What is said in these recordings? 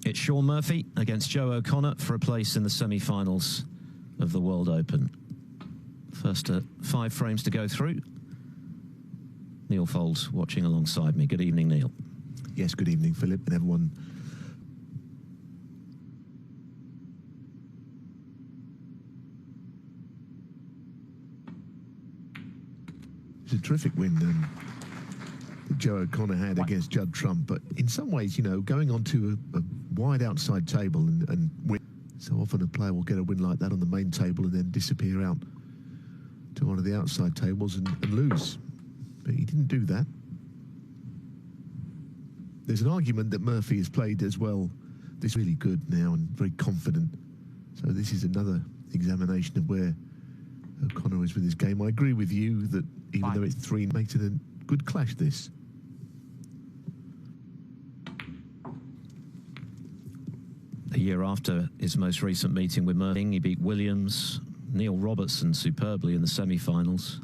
It's Sean Murphy against Joe O'Connor for a place in the semi-finals of the World Open. First 5 frames to go through. Neil Foulds watching alongside me. Good evening, Neil. Yes, good evening, Philip, and everyone. It's a terrific win that Joe O'Connor had against Judd Trump, but in some ways, you know, going onto a wide outside table and win. So often a player will get a win like that on the main table and then disappear out to one of the outside tables and lose. But he didn't do that. There's an argument that Murphy has played as well. This is really good now and very confident. So this is another examination of where O'Connor is with his game. I agree with you that even though it's 3, makes it a good clash, this. A year after his most recent meeting with Murphy, he beat Williams, Neil Robertson superbly in the semi-finals.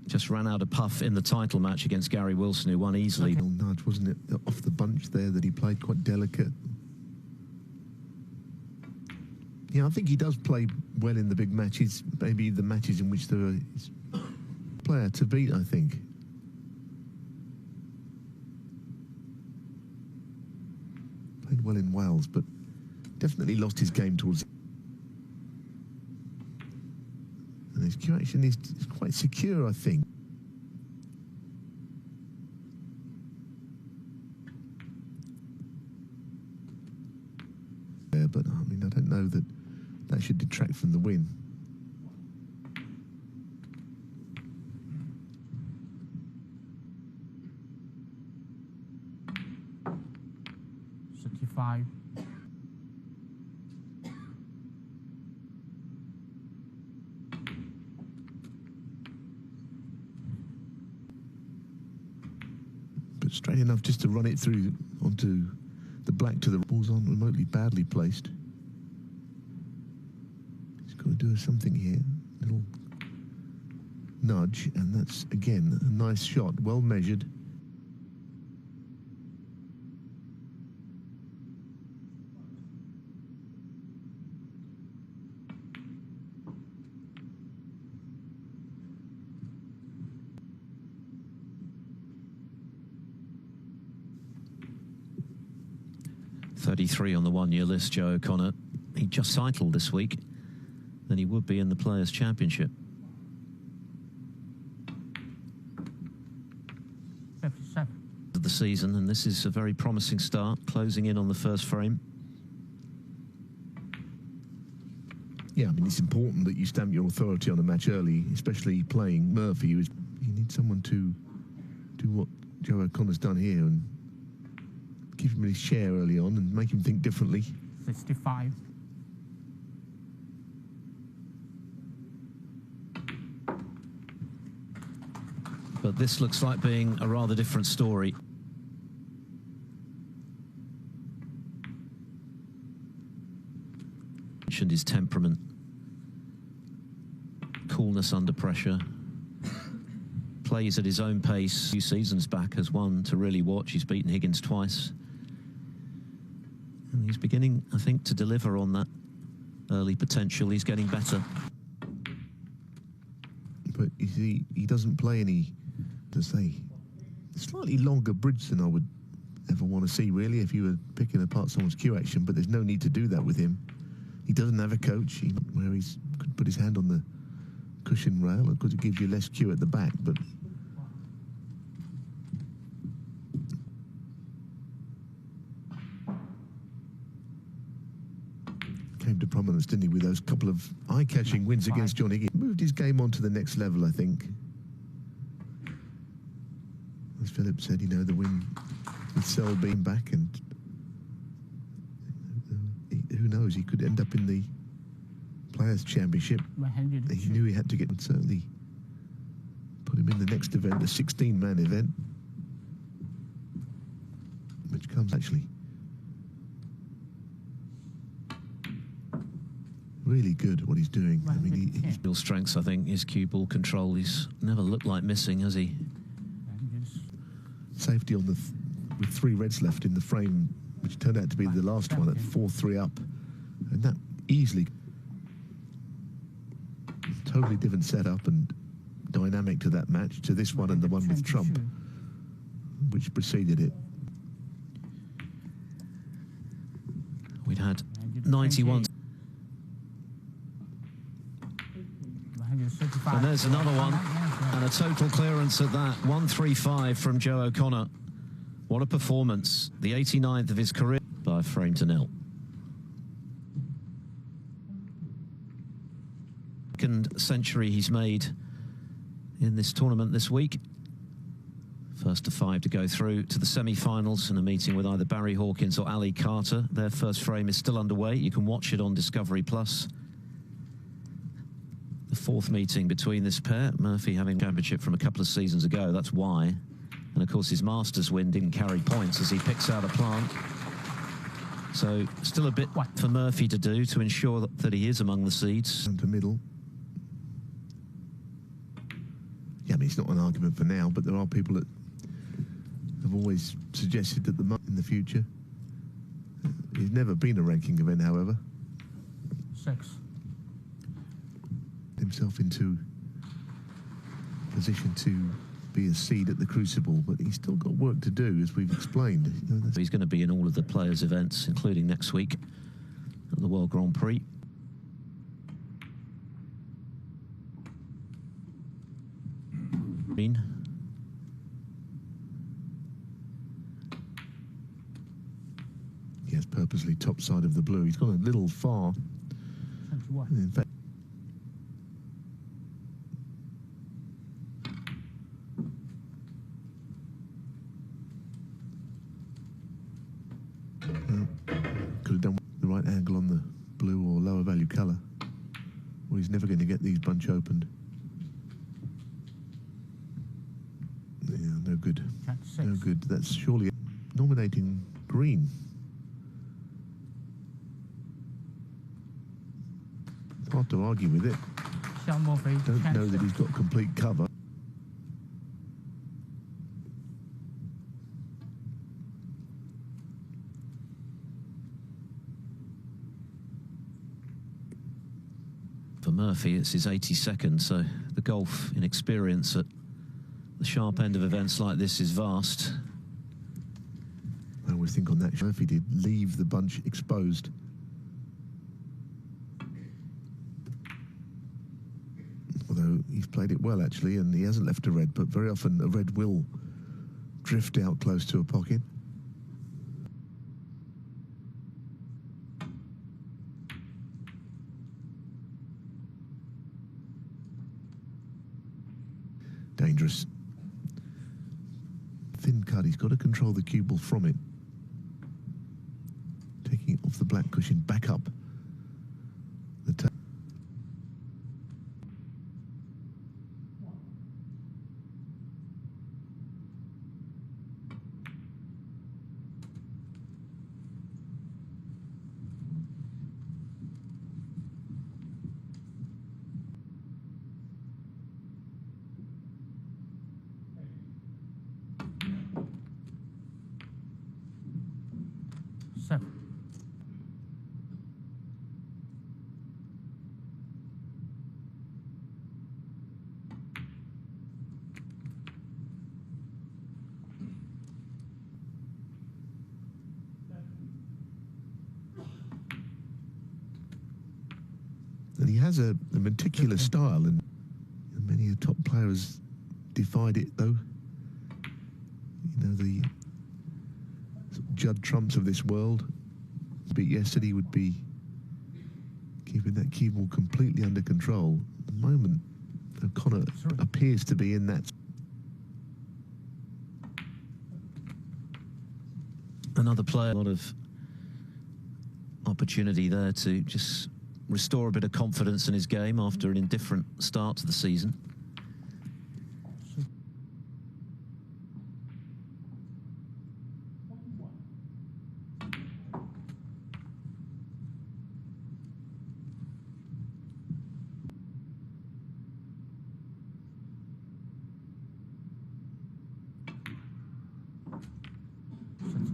Just ran out of puff in the title match against Gary Wilson, who won easily. A little nudge, wasn't it, off the bunch there that he played quite delicate. Yeah, I think he does play well in the big matches, maybe the matches in which there is a player to beat, I think. Played well in Wales, but definitely lost his game towards. And his cue action is quite secure, I think. Yeah, but I mean, I don't know that that should detract from the win. But straight enough just to run it through onto the black to the balls on remotely badly placed. He's got to do something here. Little nudge, and that's again a nice shot, well measured. .33 on the one-year list, Joe O'Connor. He just cycled this week, then he would be in the Players' Championship. 57. Of the season, and this is a very promising start, closing in on the first frame. Yeah, I mean, it's important that you stamp your authority on a match early, especially playing Murphy. You need someone to do what Joe O'Connor's done here and give him his share early on and make him think differently. 65. But this looks like being a rather different story. Mentioned his temperament, coolness under pressure, plays at his own pace. A few seasons back has one to really watch. He's beaten Higgins twice. And he's beginning, I think, to deliver on that early potential. He's getting better. But you see, he doesn't play any, to say, slightly longer bridge than I would ever want to see, really, if you were picking apart someone's cue action, but there's no need to do that with him. He doesn't have a coach where he could put his hand on the cushion rail, because it gives you less cue at the back, but came to prominence, didn't he, with those couple of eye-catching wins against John Higgins. Moved his game on to the next level, I think. As Philip said, you know, the win with Sel being back, and who knows, he could end up in the Players' Championship. He knew he had to get, would certainly put him in the next event, the 16-man event, which comes actually really good what he's doing. I mean, his real strengths, I think, his cue ball control. He's never looked like missing, has he? Safety on the with 3 reds left in the frame, which turned out to be the last one at 4-3 up. And that easily, totally different setup and dynamic to that match, to this one and the one with Trump, which preceded it. We'd had 91. And there's another one, and a total clearance at that. 135 from Joe O'Connor. What a performance. The 89th of his career by a frame to nil. Second century he's made in this tournament this week. First of 5 to go through to the semi-finals and a meeting with either Barry Hawkins or Ali Carter. Their first frame is still underway. You can watch it on Discovery Plus. The 4th meeting between this pair. Murphy having championship from a couple of seasons ago, that's why. And of course his Masters win didn't carry points as he picks out a plant. So still a bit for Murphy to do to ensure that he is among the seeds. Down to middle. Yeah, I mean, it's not an argument for now, but there are people that have always suggested that in the future. He's never been a ranking event, however. 6. Himself into position to be a seed at the Crucible, but he's still got work to do, as we've explained. You know, he's going to be in all of the players' events, including next week at the World Grand Prix. Green. Yes, purposely top side of the blue. He's gone a little far. 21. In fact, could have done the right angle on the blue or lower value colour. Well, he's never going to get these bunch opened. Yeah, no good. No good. That's surely nominating green. It's hard to argue with it. Don't know that he's got complete cover. For Murphy, it's his 82nd, so the golf in experience at the sharp end of events like this is vast. I always think on that, Murphy did leave the bunch exposed. Although he's played it well, actually, and he hasn't left a red, but very often a red will drift out close to a pocket. Dangerous. Thin cut, he's got to control the cue ball from it. Taking it off the black cushion, back up the tape. And he has a meticulous style, and many a top player has defied it, though. You know, the Judd Trumps of this world. But yesterday would be keeping that cue ball completely under control. At the moment, O'Connor appears to be in that. Another player, a lot of opportunity there to just restore a bit of confidence in his game after an indifferent start to the season.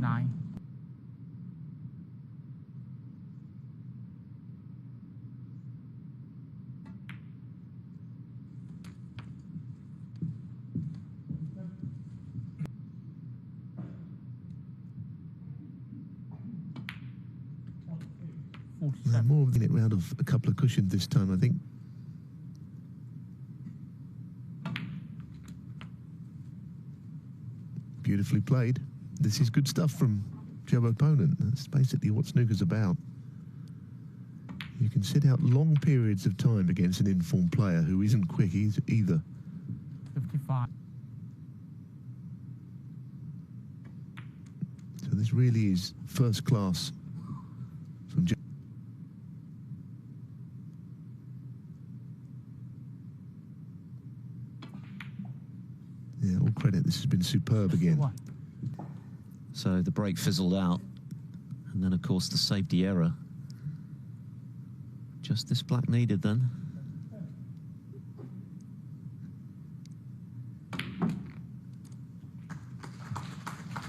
6-9. More of it round of a couple of cushions this time, I think. Beautifully played. This is good stuff from Joe opponent. That's basically what snooker's about. You can sit out long periods of time against an informed player who isn't quick either. 55. So this really is first class from Joe. Yeah, all credit. This has been superb again. So the break fizzled out. And then, of course, the safety error. Just this black needed then.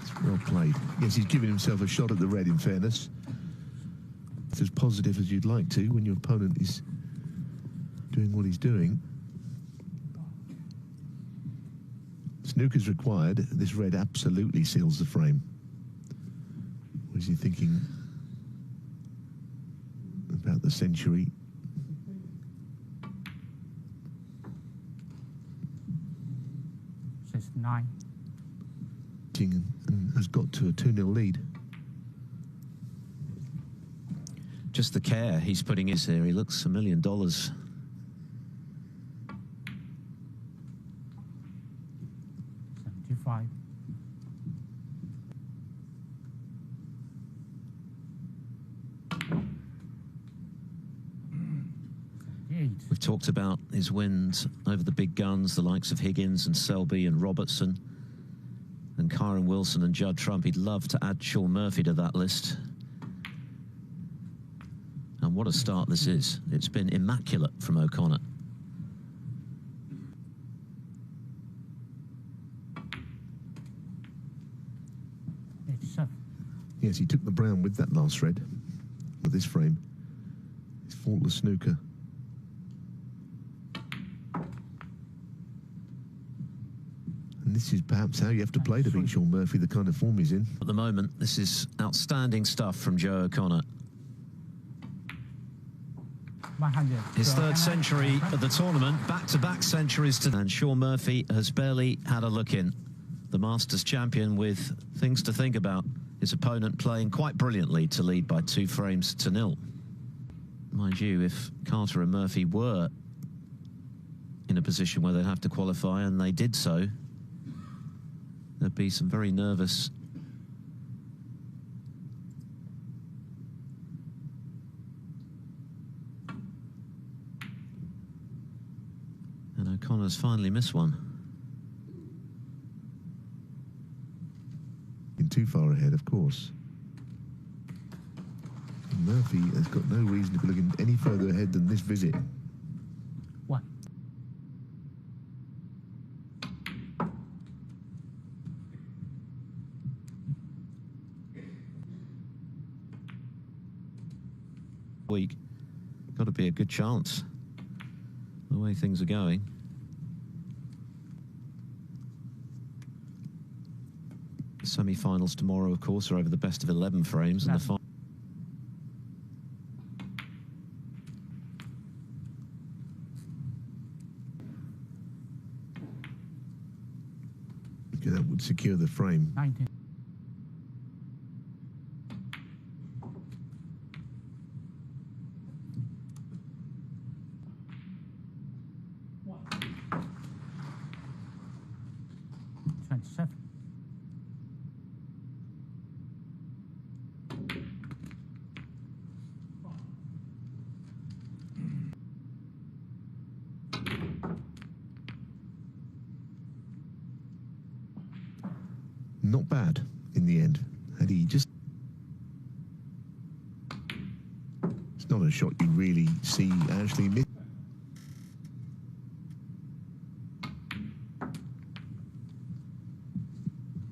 It's well played. Yes, he's giving himself a shot at the red, in fairness. It's as positive as you'd like to when your opponent is doing what he's doing. Snooker's required. This red absolutely seals the frame. What is he thinking about the century? Says 9. And has got to a 2-0 lead. Just the care he's putting in here. He looks $1 million. 75. We've talked about his wins over the big guns, the likes of Higgins and Selby and Robertson and Kyron Wilson and Judd Trump. He'd love to add Sean Murphy to that list. And what a start this is. It's been immaculate from O'Connor. Yes, he took the brown with that last red. With this frame, it's faultless snooker. And this is perhaps how you have to play to beat Sean Murphy, the kind of form he's in. At the moment, this is outstanding stuff from Joe O'Connor. 100. His third century of the tournament, back-to-back centuries to... And Sean Murphy has barely had a look in. The Masters champion with things to think about. His opponent playing quite brilliantly to lead by 2 frames to 0. Mind you, if Carter and Murphy were in a position where they'd have to qualify, and they did so, there'd be some very nervous and O'Connor's finally missed one. Too far ahead, of course. And Murphy has got no reason to be looking any further ahead than this visit. 1. Week, got to be a good chance the way things are going. Semi-finals tomorrow, of course, are over the best of 11 frames, and the final. Okay, that would secure the frame. 19. Not bad in the end. Had he just... It's not a shot you really see Ashley miss.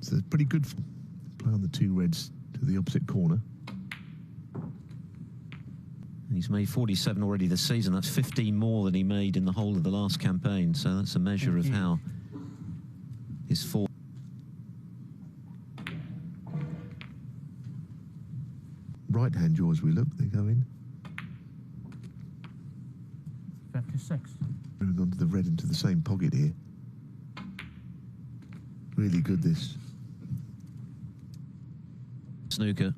So it's pretty good Play on the 2 reds to the opposite corner. And he's made 47 already this season. That's 15 more than he made in the whole of the last campaign. So that's a measure of how his form. Right-hand draws we look, they go in. 56. Moving on to the red into the same pocket here. Really good, this. Snooker.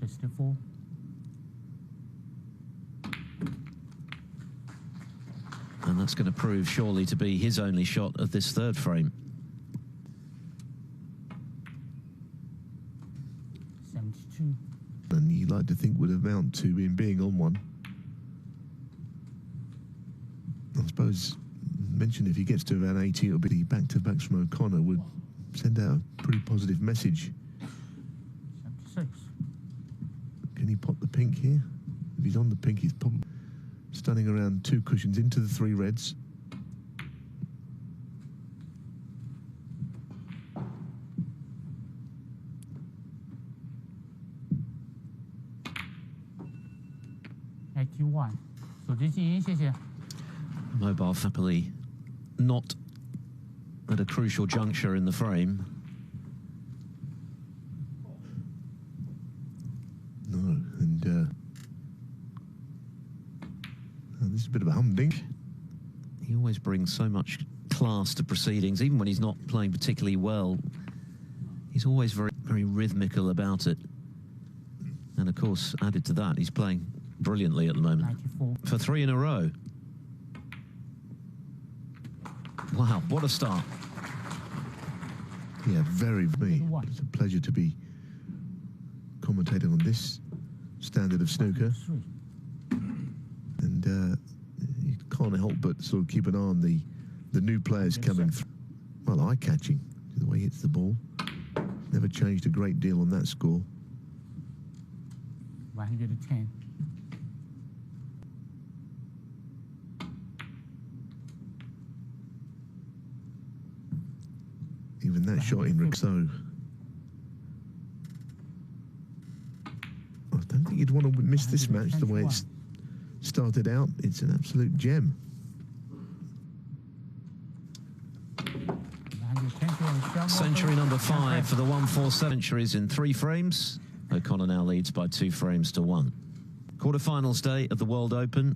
64. And that's going to prove surely to be his only shot of this third frame. 72. And you'd like to think would amount to him being on one. I suppose, mention if he gets to around 80, it'll be the back-to-backs from O'Connor would send out a pretty positive message. 76. Can he pot the pink here? If he's on the pink, he's probably stunning around 2 cushions into the 3 reds. $81. 手机静音，谢谢。 Mobile happily not at a crucial juncture in the frame. No, and this is a bit of a humding. He always brings so much class to proceedings, even when he's not playing particularly well. He's always very, very rhythmical about it. And of course, added to that, he's playing brilliantly at the moment. 94. For 3 in a row. Wow, what a start. Yeah, very me. It's a pleasure to be commentating on this standard of snooker. And you can't help but sort of keep an eye on the new players coming through. Well, eye-catching, the way he hits the ball. Never changed a great deal on that score. 110. Even that shot in Rixo. I don't think you'd want to miss this match the way it's started out. It's an absolute gem. 110. Century number 5 for the 1-4 centuries in 3 frames. O'Connor now leads by 2 frames to 1. Quarterfinals day of the World Open.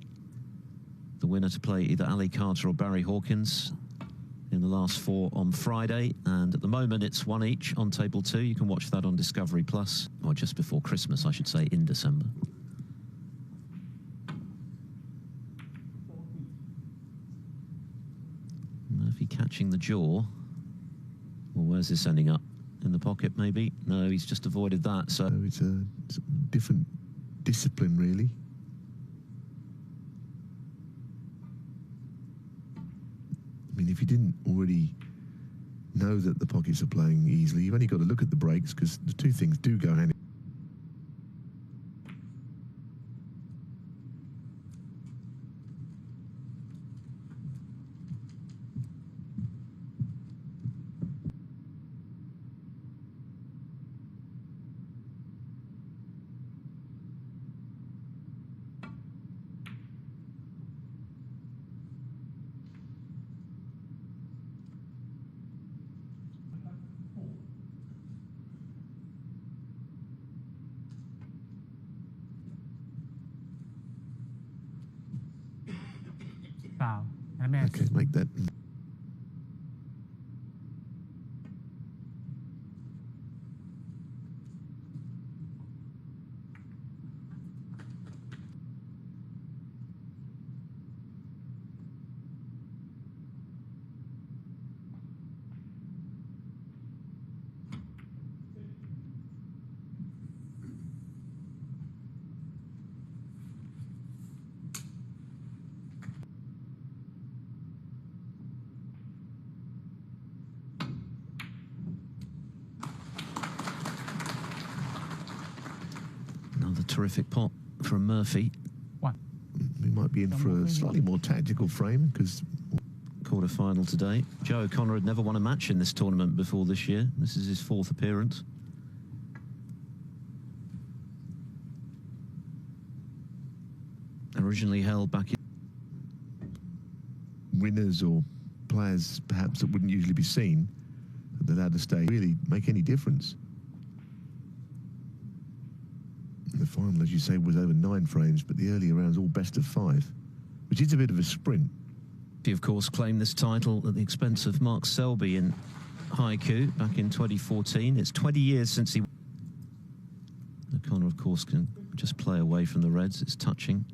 The winner to play either Ali Carter or Barry Hawkins in the last 4 on Friday, and at the moment it's 1 each on table 2. You can watch that on Discovery Plus, or just before Christmas, I should say, in December. Murphy catching the jaw. Well, where's this ending up? In the pocket, maybe? No, he's just avoided that. So it's a different discipline, really. I mean, if you didn't already know that the pockets are playing easily, you've only got to look at the breaks, because the 2 things do go hand in. Foul. Okay, make that. another terrific pot from Murphy. One. We might be in for a slightly more tactical frame, because quarter-final today. Joe O'Connor had never won a match in this tournament before this year. This is his 4th appearance. Originally held back in winners or players perhaps that wouldn't usually be seen at the ladder stage really make any difference. The final, as you say, was over 9 frames, but the earlier rounds all best of 5, which is a bit of a sprint. He, of course, claimed this title at the expense of Mark Selby in Haiku back in 2014. It's 20 years since he... O'Connor, of course, can just play away from the reds. It's touching.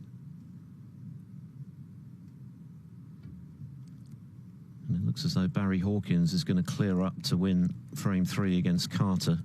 And it looks as though Barry Hawkins is going to clear up to win frame 3 against Carter.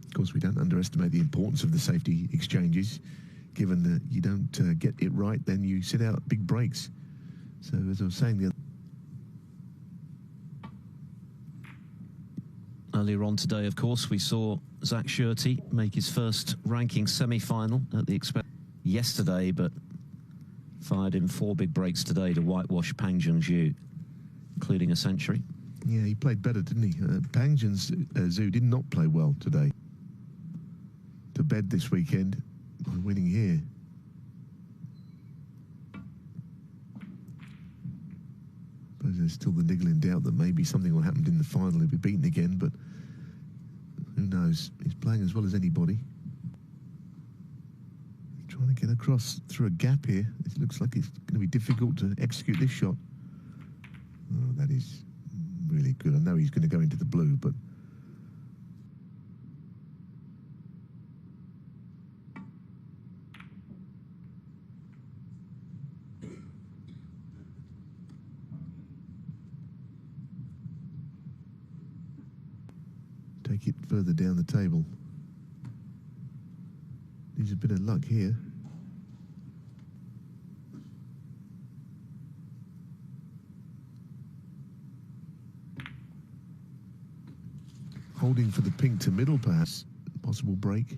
Of course, we don't underestimate the importance of the safety exchanges. Given that you don't get it right, then you sit out big breaks. So, as I was saying, earlier on today, of course, we saw Zach Shirty make his first ranking semi-final at the expense yesterday, but fired in 4 big breaks today to whitewash Pang Junxu, including a century. Yeah, he played better, didn't he? Pang Junxu did not play well today. To bed this weekend by winning here. But there's still the niggling doubt that maybe something will happen in the final. He'll be beaten again, but who knows? He's playing as well as anybody. He's trying to get across through a gap here. It looks like it's going to be difficult to execute this shot. Oh, that is really good. I know he's going to go into the blue, but take it further down the table. Needs a bit of luck here. Holding for the pink to middle, perhaps. Possible break.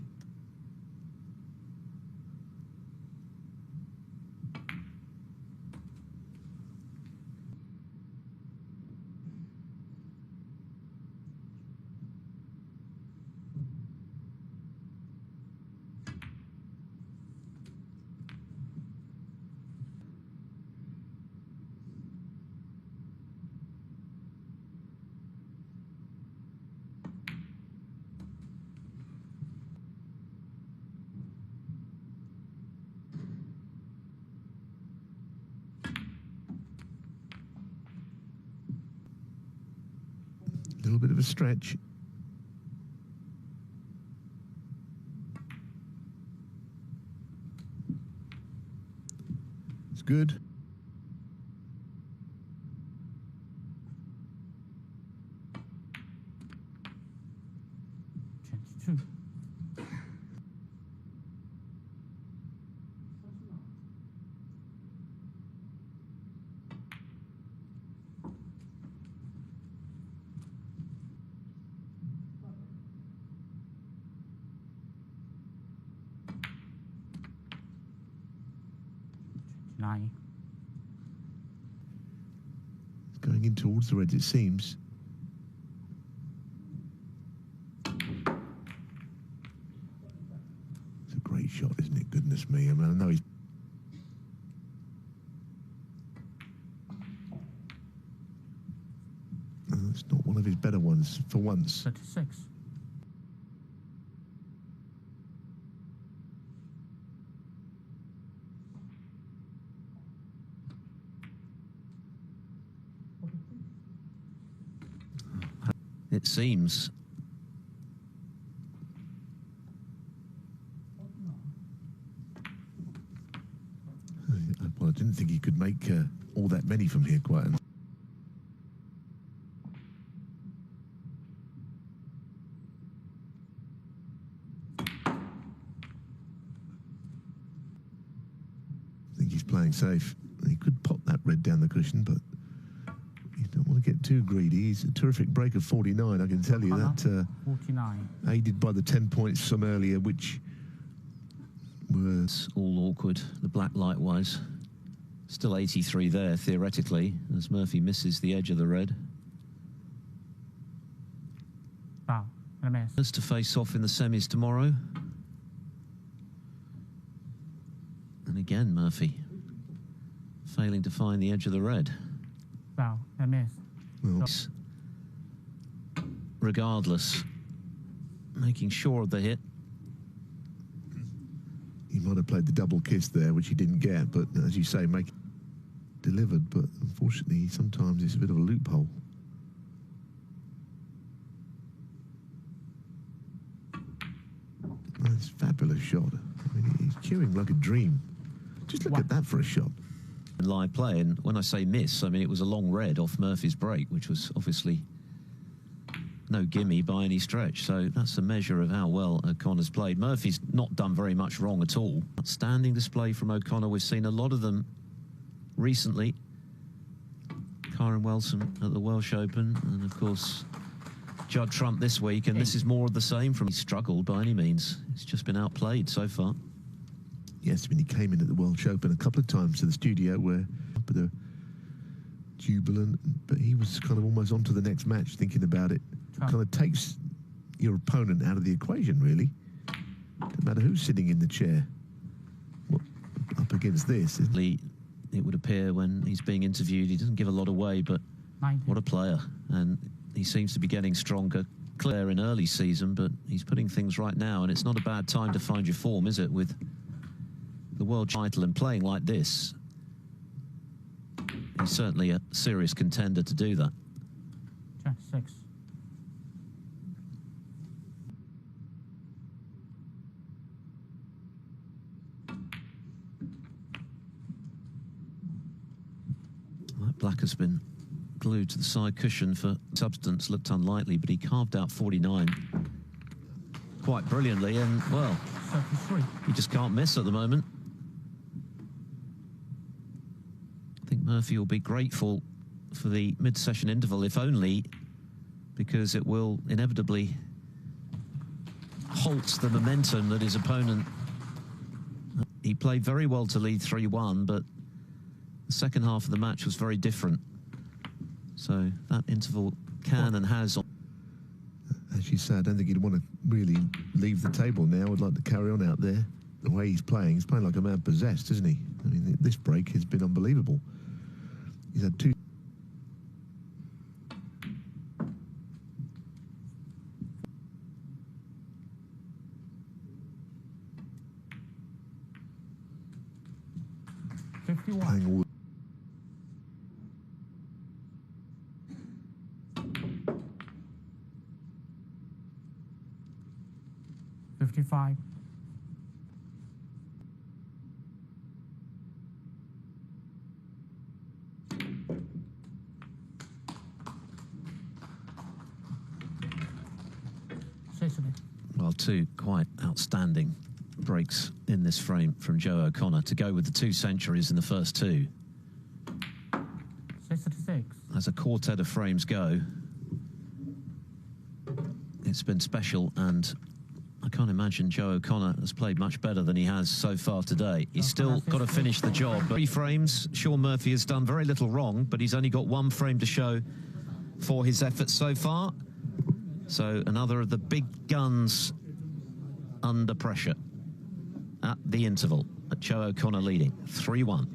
A little bit of a stretch. It's good. Two. Nine. It's going in towards the reds, it seems. It's a great shot, isn't it? Goodness me. I mean, I know he's... It's not one of his better ones, for once. 36. it seems. Well, I didn't think he could make all that many from here quite. I think he's playing safe. He could pop that red down the cushion, but you don't want to get too greedy. He's a terrific break of 49, I can tell you that. 49. Aided by the 10 points from earlier, which was all awkward, the black likewise. Still 83 there, theoretically, as Murphy misses the edge of the red. Foul. And a miss. As to face off in the semis tomorrow. And again, Murphy failing to find the edge of the red. Foul. And a miss. well, Regardless, making sure of the hit. he might have played the double kiss there, which he didn't get, but as you say, make delivered. But unfortunately, sometimes it's a bit of a loophole. That's a fabulous shot. I mean, he's chewing like a dream. Just look at that for a shot. Live play, and when I say miss, I mean it was a long red off Murphy's break, which was obviously no gimme by any stretch. So that's a measure of how well O'Connor's played. Murphy's not done very much wrong at all. Outstanding display from O'Connor. We've seen a lot of them recently. Karen Wilson at the Welsh Open, and of course Judd Trump this week, and this is more of the same from. He struggled by any means. He's just been outplayed so far. Yes, when he came in at the Welsh Open a couple of times to the studio where the jubilant, but he was kind of almost on to the next match thinking about it. Kind of takes your opponent out of the equation, really. No matter who's sitting in the chair. Up against this, isn't it? It would appear when he's being interviewed, he doesn't give a lot away, but 90. what a player. And he seems to be getting stronger. Clear in early season, but he's putting things right now, and it's not a bad time to find your form, is it, with the world title and playing like this? He's certainly a serious contender to do that. Check 6. That black has been glued to the side cushion for substance. Looked unlikely, but he carved out 49 quite brilliantly, and well, 33. he just can't miss at the moment. I think Murphy will be grateful for the mid-session interval, if only because it will inevitably halt the momentum that his opponent. He played very well to lead 3-1, but the second half of the match was very different. So that interval can and has. As you say, I don't think he'd want to really leave the table now. I'd like to carry on out there. The way he's playing like a man possessed, isn't he? I mean, this break has been unbelievable. He's had 2. Playing all 55. Well, two quite outstanding breaks in this frame from Joe O'Connor to go with the 2 centuries in the first 2. 66. As a quartet of frames go, it's been special, and I can't imagine Joe O'Connor has played much better than he has so far today. He's still got to finish the job. But 3 frames, Sean Murphy has done very little wrong, but he's only got 1 frame to show for his efforts so far. So another of the big guns under pressure at the interval. Joe O'Connor leading 3-1.